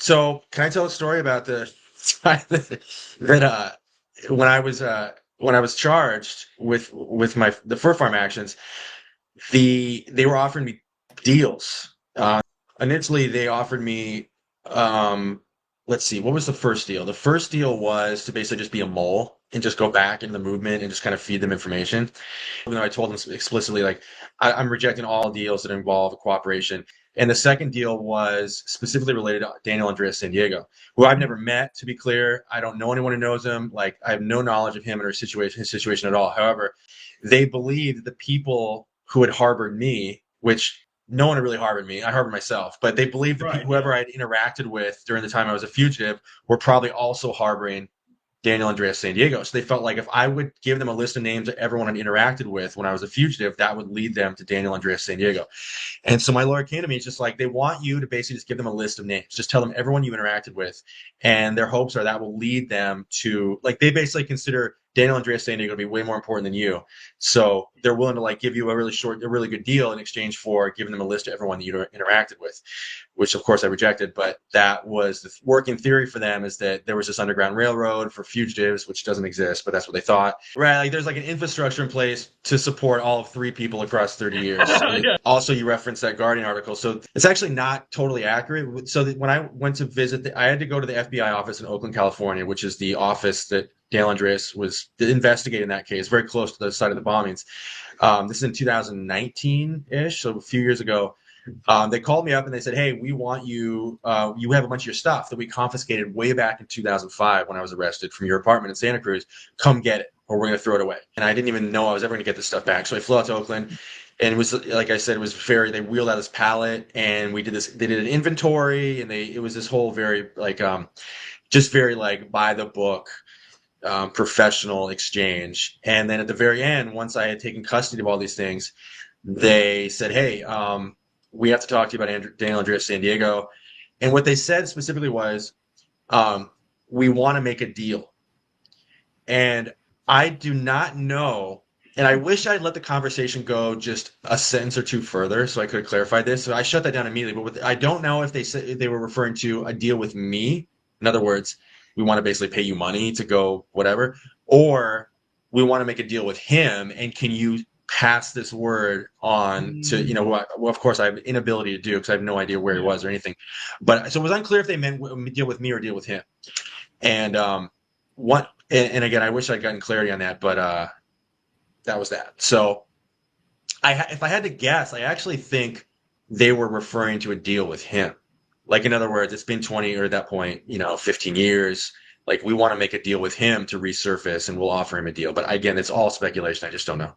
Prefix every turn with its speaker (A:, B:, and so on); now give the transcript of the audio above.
A: So can I tell a story about the time that when I was charged with my the fur farm actions, they were offering me deals. Initially, they offered me, um, let's see, what was the first deal? The first deal was to basically just be a mole and just go back into the movement and just kind of feed them information. Even though I told them explicitly, like, I'm rejecting all deals that involve cooperation. And the second deal was specifically related to Daniel Andreas San Diego, who I've never met, to be clear. I don't know anyone who knows him. Like, I have no knowledge of him and his situation at all. However, they believed that the people who had harbored me, which no one had really harbored me. I harbored myself, but they believed the people, whoever I'd interacted with during the time I was a fugitive, were probably also harboring Daniel Andreas San Diego. So they felt like if I would give them a list of names of everyone I'd interacted with when I was a fugitive, that would lead them to Daniel Andreas San Diego. And so my lawyer came to me, it's just like, they want you to basically just give them a list of names. Just tell them everyone you interacted with. And their hopes are that will lead them to, like, they basically consider Daniel Andreas San Diego to be way more important than you. So they're willing to, like, give you a really good deal in exchange for giving them a list of everyone that you interacted with, which of course I rejected. But that was the working theory for them, is that there was this underground railroad for fugitives, which doesn't exist, but that's what they thought. Right. Like, there's like an infrastructure in place to support all of three people across 30 years. Yeah. Also, you referenced that Guardian article. So it's actually not totally accurate. So when I went to visit, I had to go to the FBI office in Oakland, California, which is the office that Daniel Andreas was investigating that case, very close to the site of the bombings. This is in 2019-ish, so a few years ago. They called me up and they said, hey, we want you, you have a bunch of your stuff that we confiscated way back in 2005 when I was arrested from your apartment in Santa Cruz. Come get it, or we're going to throw it away. And I didn't even know I was ever going to get this stuff back. So I flew out to Oakland, and it was, like I said, it was they wheeled out this pallet, and they did an inventory, and it was this whole very, like, just very, like, by the book, professional exchange. And then at the very end, once I had taken custody of all these things, they said, hey, we have to talk to you about Daniel Andreas San Diego. And what they said specifically was, we want to make a deal. And I do not know, and I wish I'd let the conversation go just a sentence or two further so I could have clarified this. So I shut that down immediately. But I don't know if they were referring to a deal with me. In other words, we want to basically pay you money to go whatever, or we want to make a deal with him, and can you pass this word on to, well, of course I have inability to do because I have no idea where he was or anything. But so it was unclear if they meant deal with me or deal with him. And and again, I wish I'd gotten clarity on that, but that was that. So if I had to guess, I actually think they were referring to a deal with him. Like, in other words, it's been 20, or at that point, 15 years. Like, we want to make a deal with him to resurface, and we'll offer him a deal. But again, it's all speculation. I just don't know.